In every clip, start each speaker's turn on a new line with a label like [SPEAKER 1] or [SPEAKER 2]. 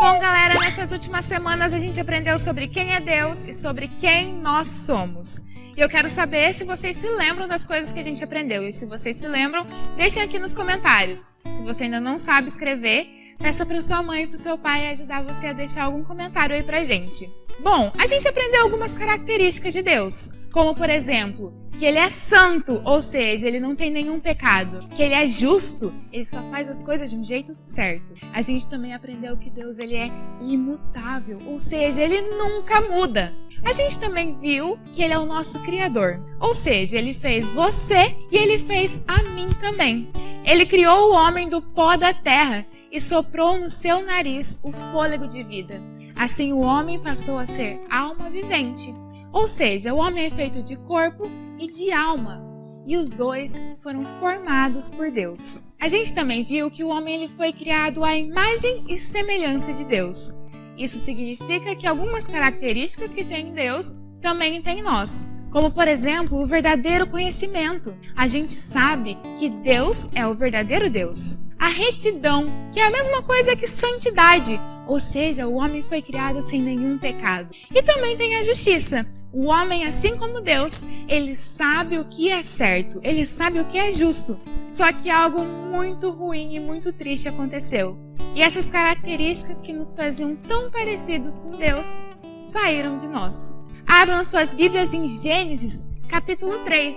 [SPEAKER 1] Bom, galera, nessas últimas semanas a gente aprendeu sobre quem é Deus e sobre quem nós somos. E eu quero saber se vocês se lembram das coisas que a gente aprendeu. E se vocês se lembram, deixem aqui nos comentários. Se você ainda não sabe escrever, peça para sua mãe e para o seu pai ajudar você a deixar algum comentário aí pra gente. Bom, a gente aprendeu algumas características de Deus, como por exemplo, que Ele é santo, ou seja, Ele não tem nenhum pecado. Que Ele é justo, Ele só faz as coisas de um jeito certo. A gente também aprendeu que Deus Ele é imutável, ou seja, Ele nunca muda. A gente também viu que Ele é o nosso Criador, ou seja, Ele fez você e Ele fez a mim também. Ele criou o homem do pó da terra e soprou no seu nariz o fôlego de vida. Assim, o homem passou a ser alma vivente. Ou seja, o homem é feito de corpo e de alma. E os dois foram formados por Deus. A gente também viu que o homem ele foi criado à imagem e semelhança de Deus. Isso significa que algumas características que tem em Deus também tem em nós. Como, por exemplo, o verdadeiro conhecimento. A gente sabe que Deus é o verdadeiro Deus. A retidão, que é a mesma coisa que santidade. Ou seja, o homem foi criado sem nenhum pecado. E também tem a justiça. O homem, assim como Deus, ele sabe o que é certo, ele sabe o que é justo. Só que algo muito ruim e muito triste aconteceu. E essas características que nos faziam tão parecidos com Deus, saíram de nós. Abram suas Bíblias em Gênesis, capítulo 3,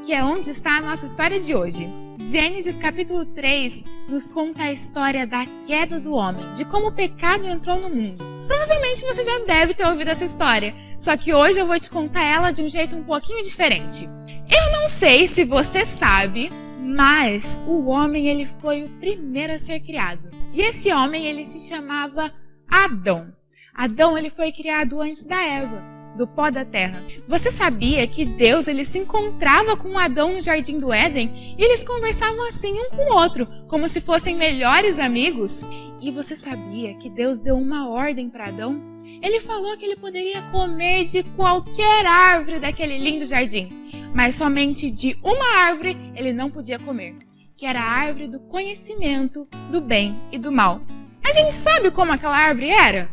[SPEAKER 1] que é onde está a nossa história de hoje. Gênesis capítulo 3 nos conta a história da queda do homem, de como o pecado entrou no mundo. Provavelmente você já deve ter ouvido essa história, só que hoje eu vou te contar ela de um jeito um pouquinho diferente. Eu não sei se você sabe, mas o homem ele foi o primeiro a ser criado. E esse homem ele se chamava Adão. Adão ele foi criado antes da Eva, do pó da terra. Você sabia que Deus ele se encontrava com Adão no jardim do Éden e eles conversavam assim um com o outro, como se fossem melhores amigos? E você sabia que Deus deu uma ordem para Adão? Ele falou que ele poderia comer de qualquer árvore daquele lindo jardim, mas somente de uma árvore ele não podia comer, que era a árvore do conhecimento do bem e do mal. A gente sabe como aquela árvore era?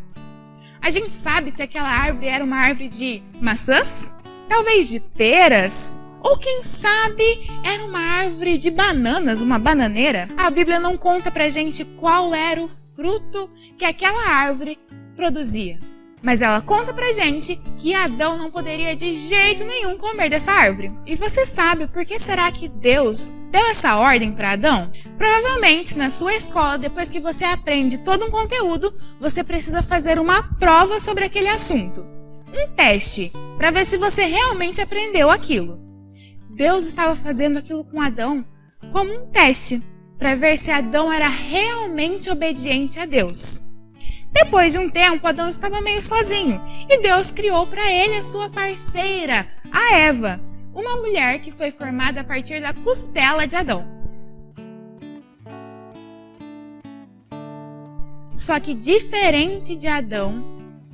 [SPEAKER 1] A gente sabe se aquela árvore era uma árvore de maçãs? Talvez de peras? Ou quem sabe era uma árvore de bananas, uma bananeira? A Bíblia não conta pra gente qual era o fruto que aquela árvore produzia. Mas ela conta pra gente que Adão não poderia de jeito nenhum comer dessa árvore. E você sabe por que será que Deus deu essa ordem para Adão? Provavelmente na sua escola, depois que você aprende todo um conteúdo, você precisa fazer uma prova sobre aquele assunto. Um teste, para ver se você realmente aprendeu aquilo. Deus estava fazendo aquilo com Adão como um teste, para ver se Adão era realmente obediente a Deus. Depois de um tempo, Adão estava meio sozinho e Deus criou para ele a sua parceira, a Eva, uma mulher que foi formada a partir da costela de Adão. Só que diferente de Adão,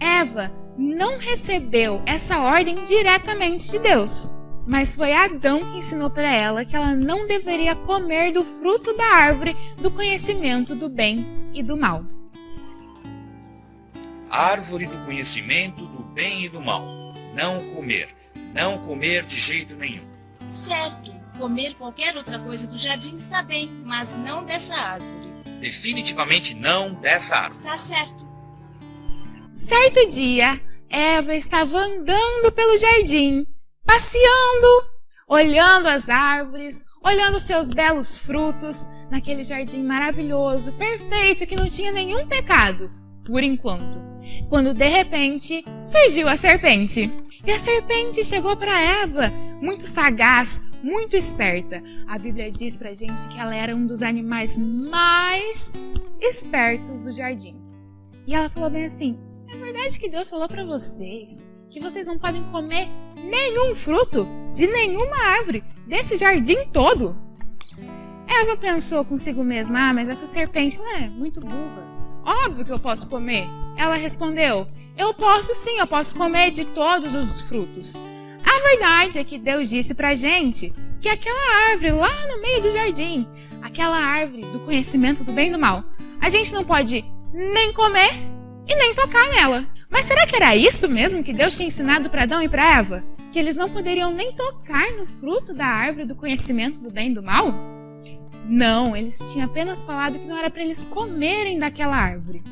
[SPEAKER 1] Eva não recebeu essa ordem diretamente de Deus, mas foi Adão que ensinou para ela que ela não deveria comer do fruto da árvore do conhecimento do bem e do mal.
[SPEAKER 2] Árvore do conhecimento do bem e do mal. Não comer. Não comer de jeito nenhum.
[SPEAKER 3] Certo, comer qualquer outra coisa do jardim está bem, mas não dessa árvore.
[SPEAKER 2] Definitivamente não dessa árvore.
[SPEAKER 3] Está certo.
[SPEAKER 1] Certo dia, Eva estava andando pelo jardim, passeando, olhando as árvores, olhando seus belos frutos, naquele jardim maravilhoso, perfeito, que não tinha nenhum pecado, por enquanto. Quando de repente surgiu a serpente. E a serpente chegou para Eva, muito sagaz, muito esperta. A Bíblia diz pra gente que ela era um dos animais mais espertos do jardim. E ela falou bem assim: é verdade que Deus falou para vocês que vocês não podem comer nenhum fruto de nenhuma árvore desse jardim todo? Eva pensou consigo mesma: mas essa serpente ela é muito burra. Óbvio que eu posso comer. Ela respondeu: eu posso sim, eu posso comer de todos os frutos. A verdade é que Deus disse pra gente que aquela árvore lá no meio do jardim, aquela árvore do conhecimento do bem e do mal, a gente não pode nem comer e nem tocar nela. Mas será que era isso mesmo que Deus tinha ensinado para Adão e para Eva? Que eles não poderiam nem tocar no fruto da árvore do conhecimento do bem e do mal? Não, eles tinham apenas falado que não era para eles comerem daquela árvore.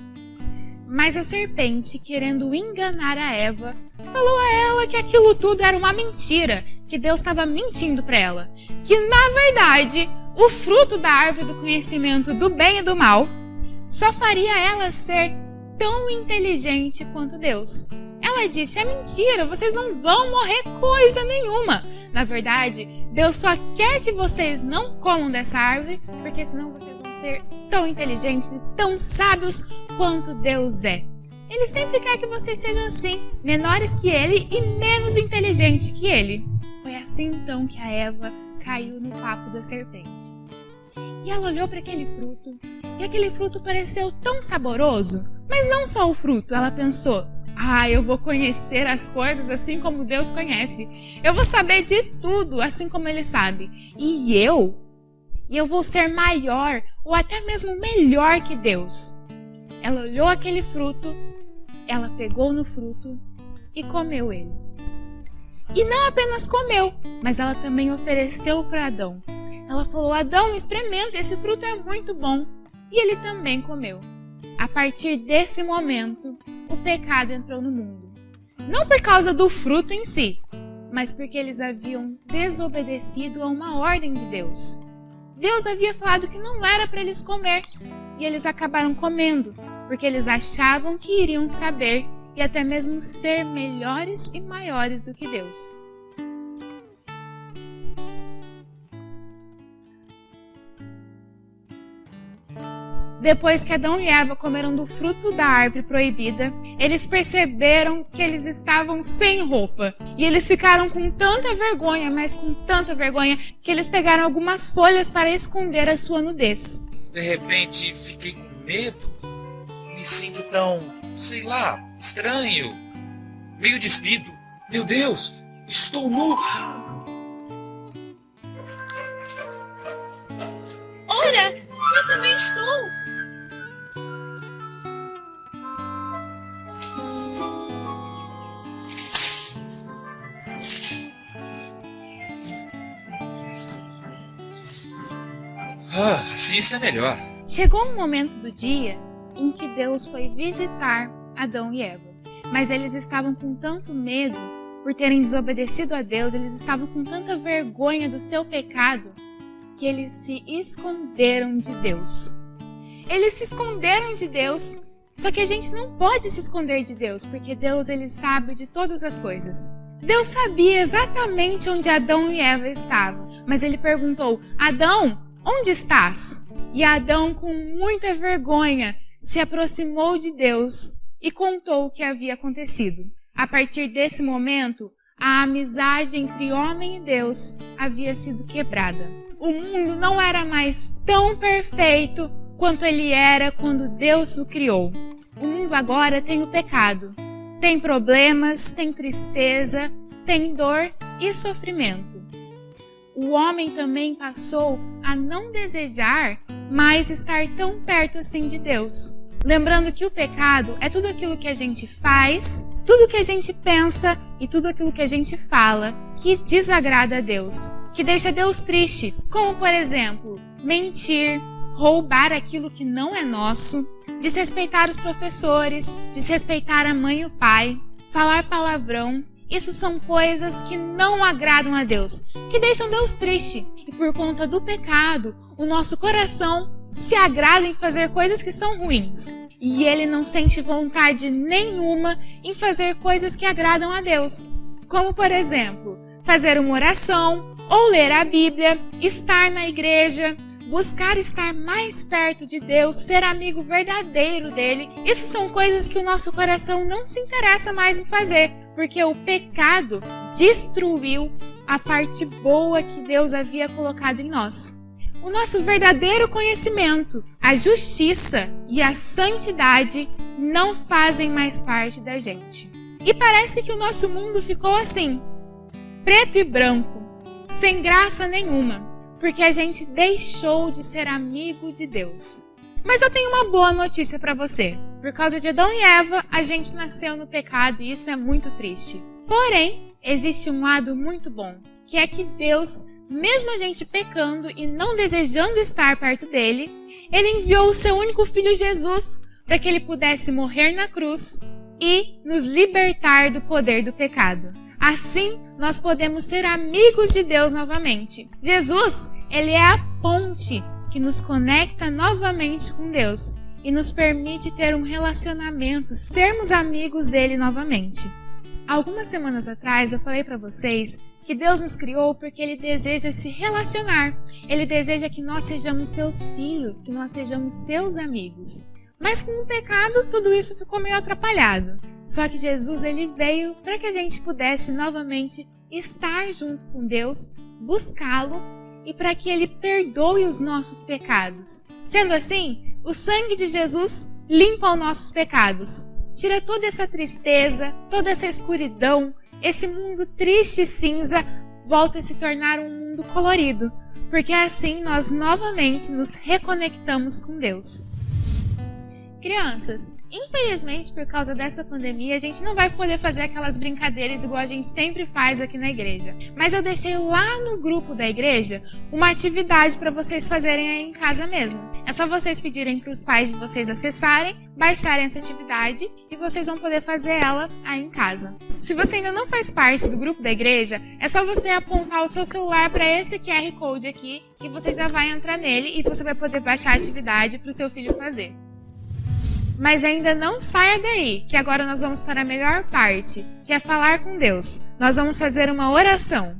[SPEAKER 1] Mas a serpente, querendo enganar a Eva, falou a ela que aquilo tudo era uma mentira, que Deus estava mentindo para ela, que na verdade o fruto da árvore do conhecimento do bem e do mal só faria ela ser tão inteligente quanto Deus. Ela disse, é mentira, vocês não vão morrer coisa nenhuma. Na verdade, Deus só quer que vocês não comam dessa árvore, porque senão vocês vão ser tão inteligentes e tão sábios quanto Deus é. Ele sempre quer que vocês sejam assim, menores que ele e menos inteligentes que ele. Foi assim então que a Eva caiu no papo da serpente. E ela olhou para aquele fruto, e aquele fruto pareceu tão saboroso. Mas não só o fruto, ela pensou, eu vou conhecer as coisas assim como Deus conhece. Eu vou saber de tudo assim como Ele sabe. E eu vou ser maior ou até mesmo melhor que Deus. Ela olhou aquele fruto, ela pegou no fruto e comeu ele. E não apenas comeu, mas ela também ofereceu para Adão. Ela falou, Adão, experimenta, esse fruto é muito bom. E ele também comeu. A partir desse momento, o pecado entrou no mundo. Não por causa do fruto em si, mas porque eles haviam desobedecido a uma ordem de Deus. Deus havia falado que não era para eles comer, e eles acabaram comendo, porque eles achavam que iriam saber e até mesmo ser melhores e maiores do que Deus. Depois que Adão e Eva comeram do fruto da árvore proibida, eles perceberam que eles estavam sem roupa. E eles ficaram com tanta vergonha, mas com tanta vergonha, que eles pegaram algumas folhas para esconder a sua nudez.
[SPEAKER 2] De repente, fiquei com medo. Me sinto tão, estranho. Meio despido. Meu Deus, estou nu.
[SPEAKER 3] Ora, eu também estou.
[SPEAKER 2] Assim está melhor.
[SPEAKER 1] Chegou um momento do dia em que Deus foi visitar Adão e Eva. Mas eles estavam com tanto medo por terem desobedecido a Deus, eles estavam com tanta vergonha do seu pecado, que eles se esconderam de Deus. Eles se esconderam de Deus, só que a gente não pode se esconder de Deus, porque Deus ele sabe de todas as coisas. Deus sabia exatamente onde Adão e Eva estavam, mas ele perguntou, Adão, onde estás? E Adão, com muita vergonha, se aproximou de Deus e contou o que havia acontecido. A partir desse momento, a amizade entre homem e Deus havia sido quebrada. O mundo não era mais tão perfeito quanto ele era quando Deus o criou. O mundo agora tem o pecado, tem problemas, tem tristeza, tem dor e sofrimento. O homem também passou a não desejar mais estar tão perto assim de Deus. Lembrando que o pecado é tudo aquilo que a gente faz, tudo que a gente pensa e tudo aquilo que a gente fala que desagrada a Deus, que deixa Deus triste, como por exemplo, mentir, roubar aquilo que não é nosso, desrespeitar os professores, desrespeitar a mãe e o pai, falar palavrão. Isso são coisas que não agradam a Deus, que deixam Deus triste. E por conta do pecado, o nosso coração se agrada em fazer coisas que são ruins. E ele não sente vontade nenhuma em fazer coisas que agradam a Deus. Como, por exemplo, fazer uma oração, ou ler a Bíblia, estar na igreja, buscar estar mais perto de Deus, ser amigo verdadeiro dele. Isso são coisas que o nosso coração não se interessa mais em fazer, porque o pecado destruiu a parte boa que Deus havia colocado em nós. O nosso verdadeiro conhecimento, a justiça e a santidade não fazem mais parte da gente. E parece que o nosso mundo ficou assim, preto e branco, sem graça nenhuma, porque a gente deixou de ser amigo de Deus. Mas eu tenho uma boa notícia para você. Por causa de Adão e Eva, a gente nasceu no pecado e isso é muito triste. Porém, existe um lado muito bom, que é que Deus, mesmo a gente pecando e não desejando estar perto dele, ele enviou o seu único filho Jesus para que ele pudesse morrer na cruz e nos libertar do poder do pecado. Assim, nós podemos ser amigos de Deus novamente. Jesus, ele é a ponte que nos conecta novamente com Deus e nos permite ter um relacionamento, sermos amigos dele novamente. Algumas semanas atrás eu falei para vocês que Deus nos criou porque ele deseja se relacionar. Ele deseja que nós sejamos seus filhos, que nós sejamos seus amigos. Mas com o pecado, tudo isso ficou meio atrapalhado. Só que Jesus, ele veio para que a gente pudesse novamente estar junto com Deus, buscá-lo e para que ele perdoe os nossos pecados. Sendo assim, o sangue de Jesus limpa os nossos pecados. Tira toda essa tristeza, toda essa escuridão, esse mundo triste e cinza volta a se tornar um mundo colorido, porque assim nós novamente nos reconectamos com Deus. Crianças, infelizmente por causa dessa pandemia a gente não vai poder fazer aquelas brincadeiras igual a gente sempre faz aqui na igreja. Mas eu deixei lá no grupo da igreja uma atividade para vocês fazerem aí em casa mesmo. É só vocês pedirem para os pais de vocês acessarem, baixarem essa atividade e vocês vão poder fazer ela aí em casa. Se você ainda não faz parte do grupo da igreja, é só você apontar o seu celular para esse QR Code aqui que você já vai entrar nele e você vai poder baixar a atividade para o seu filho fazer. Mas ainda não saia daí, que agora nós vamos para a melhor parte, que é falar com Deus. Nós vamos fazer uma oração.